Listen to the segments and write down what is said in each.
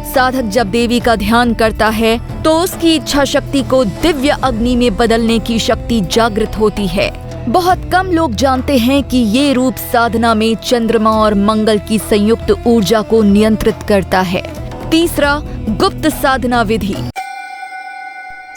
साधक जब देवी का ध्यान करता है तो उसकी इच्छा शक्ति को दिव्य अग्नि में बदलने की शक्ति जागृत होती है। बहुत कम लोग जानते हैं कि ये रूप साधना में चंद्रमा और मंगल की संयुक्त ऊर्जा को नियंत्रित करता है। तीसरा, गुप्त साधना विधि।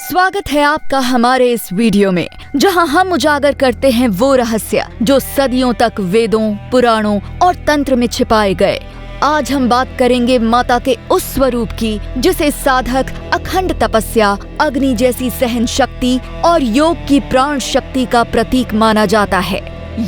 स्वागत है आपका हमारे इस वीडियो में, जहां हम उजागर करते हैं वो रहस्य जो सदियों तक वेदों, पुराणों और तंत्र में छिपाए गए। आज हम बात करेंगे माता के उस स्वरूप की जिसे साधक अखंड तपस्या, अग्नि जैसी सहन शक्ति और योग की प्राण शक्ति का प्रतीक माना जाता है।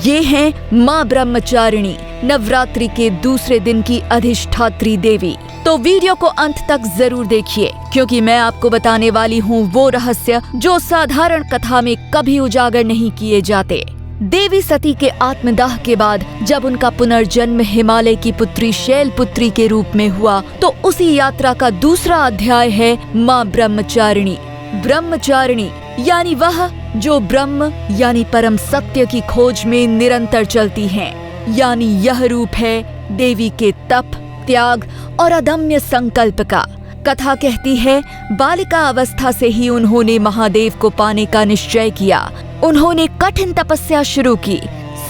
ये हैं माँ ब्रह्मचारिणी, नवरात्रि के दूसरे दिन की अधिष्ठात्री देवी। तो वीडियो को अंत तक जरूर देखिए, क्योंकि मैं आपको बताने वाली हूँ वो रहस्य जो साधारण कथा में कभी उजागर नहीं किए जाते। देवी सती के आत्मदाह के बाद जब उनका पुनर्जन्म हिमालय की पुत्री शैलपुत्री के रूप में हुआ, तो उसी यात्रा का दूसरा अध्याय है माँ ब्रह्मचारिणी। ब्रह्मचारिणी यानी वह जो ब्रह्म यानी परम सत्य की खोज में निरंतर चलती हैं। यानी यह रूप है देवी के तप, त्याग और अदम्य संकल्प का। कथा कहती है बालिका अवस्था से ही उन्होंने महादेव को पाने का निश्चय किया। उन्होंने कठिन तपस्या शुरू की,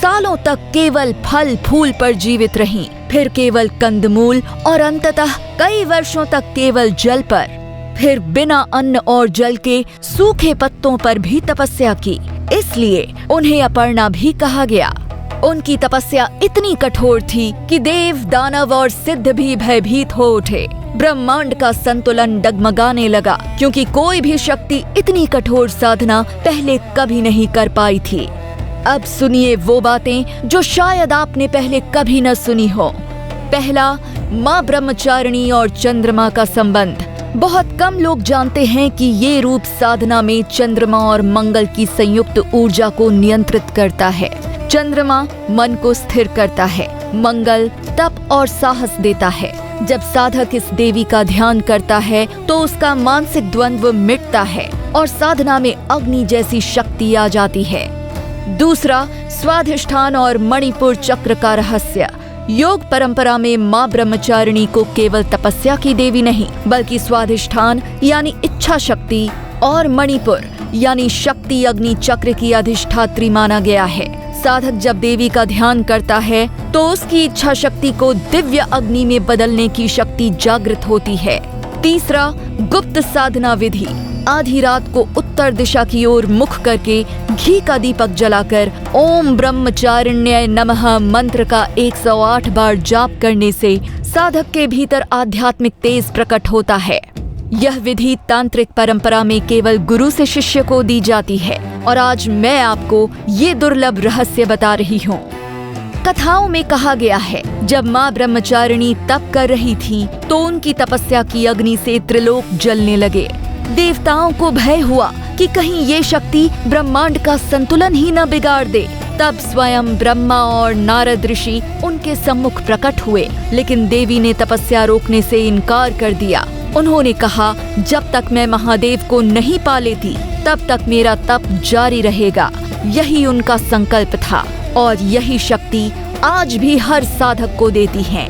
सालों तक केवल फल फूल पर जीवित रहीं, फिर केवल कंदमूल और अंततः कई वर्षों तक केवल जल पर, फिर बिना अन्न और जल के सूखे पत्तों पर भी तपस्या की। इसलिए उन्हें अपर्णा भी कहा गया। उनकी तपस्या इतनी कठोर थी कि देव, दानव और सिद्ध भी भयभीत हो उठे। ब्रह्मांड का संतुलन डगमगाने लगा, क्योंकि कोई भी शक्ति इतनी कठोर साधना पहले कभी नहीं कर पाई थी। अब सुनिए वो बातें जो शायद आपने पहले कभी न सुनी हो। पहला, माँ ब्रह्मचारिणी और चंद्रमा का संबंध। बहुत कम लोग जानते हैं कि ये रूप साधना में चंद्रमा और मंगल की संयुक्त ऊर्जा को नियंत्रित करता है। चंद्रमा मन को स्थिर करता है, मंगल तप और साहस देता है। जब साधक इस देवी का ध्यान करता है तो उसका मानसिक द्वंद्व मिटता है और साधना में अग्नि जैसी शक्ति आ जाती है। दूसरा, स्वाधिष्ठान और मणिपुर चक्र का रहस्य। योग परंपरा में माँ ब्रह्मचारिणी को केवल तपस्या की देवी नहीं, बल्कि स्वाधिष्ठान यानी इच्छा शक्ति और मणिपुर यानी शक्ति अग्नि चक्र की अधिष्ठात्री माना गया है। साधक जब देवी का ध्यान करता है तो उसकी इच्छा शक्ति को दिव्य अग्नि में बदलने की शक्ति जागृत होती है। तीसरा, गुप्त साधना विधि। आधी रात को उत्तर दिशा की ओर मुख करके घी का दीपक जलाकर ओम ब्रह्मचारिण्याय नमः मंत्र का 108 बार जाप करने से साधक के भीतर आध्यात्मिक तेज प्रकट होता है। यह विधि तांत्रिक परंपरा में केवल गुरु से शिष्य को दी जाती है, और आज मैं आपको ये दुर्लभ रहस्य बता रही हूँ। कथाओं में कहा गया है जब माँ ब्रह्मचारिणी तप कर रही थी तो उनकी तपस्या की अग्नि से त्रिलोक जलने लगे। देवताओं को भय हुआ कि कहीं ये शक्ति ब्रह्मांड का संतुलन ही न बिगाड़ दे। तब स्वयं ब्रह्मा और नारद ऋषि उनके सम्मुख प्रकट हुए, लेकिन देवी ने तपस्या रोकने से इनकार कर दिया। उन्होंने कहा, जब तक मैं महादेव को नहीं पा लेती तब तक मेरा तप जारी रहेगा। यही उनका संकल्प था और यही शक्ति आज भी हर साधक को देती है।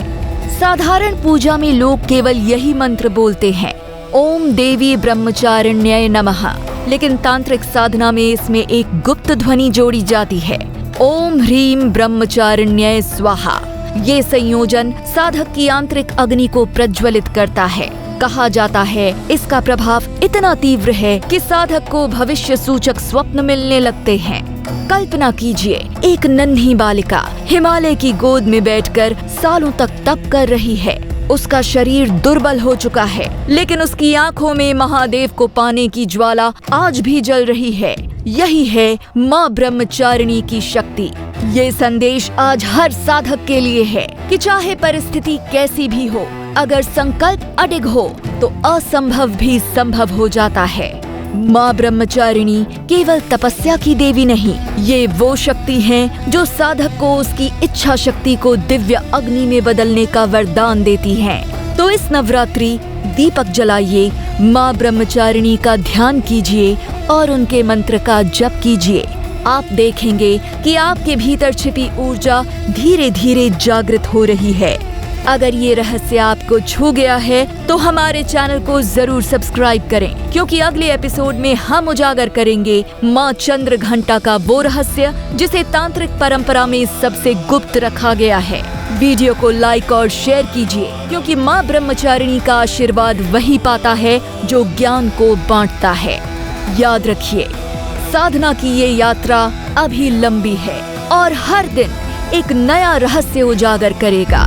साधारण पूजा में लोग केवल यही मंत्र बोलते हैं, ओम देवी ब्रह्मचारिण्याय नमः, लेकिन तांत्रिक साधना में इसमें एक गुप्त ध्वनि जोड़ी जाती है, ओम ह्रीम ब्रह्मचारिण्याय स्वाहा। ये संयोजन साधक की आंतरिक अग्नि को प्रज्वलित करता है। कहा जाता है इसका प्रभाव इतना तीव्र है कि साधक को भविष्य सूचक स्वप्न मिलने लगते हैं। कल्पना कीजिए, एक नन्ही बालिका हिमालय की गोद में बैठकर सालों तक तप कर रही है। उसका शरीर दुर्बल हो चुका है, लेकिन उसकी आंखों में महादेव को पाने की ज्वाला आज भी जल रही है। यही है माँ ब्रह्मचारिणी की शक्ति। ये संदेश आज हर साधक के लिए है कि चाहे परिस्थिति कैसी भी हो, अगर संकल्प अडिग हो तो असंभव भी संभव हो जाता है। माँ ब्रह्मचारिणी केवल तपस्या की देवी नहीं, ये वो शक्ति है जो साधक को उसकी इच्छा शक्ति को दिव्य अग्नि में बदलने का वरदान देती है। तो इस नवरात्रि दीपक जलाइए, माँ ब्रह्मचारिणी का ध्यान कीजिए और उनके मंत्र का जप कीजिए। आप देखेंगे कि आपके भीतर छिपी ऊर्जा धीरे धीरे जागृत हो रही है। अगर ये रहस्य आपको छू गया है तो हमारे चैनल को जरूर सब्सक्राइब करें, क्योंकि अगले एपिसोड में हम उजागर करेंगे माँ चंद्र घंटा का वो रहस्य जिसे तांत्रिक परंपरा में सबसे गुप्त रखा गया है। वीडियो को लाइक और शेयर कीजिए, क्योंकि माँ ब्रह्मचारिणी का आशीर्वाद वही पाता है जो ज्ञान को बांटता है। याद रखिए, साधना की ये यात्रा अभी लंबी है और हर दिन एक नया रहस्य उजागर करेगा।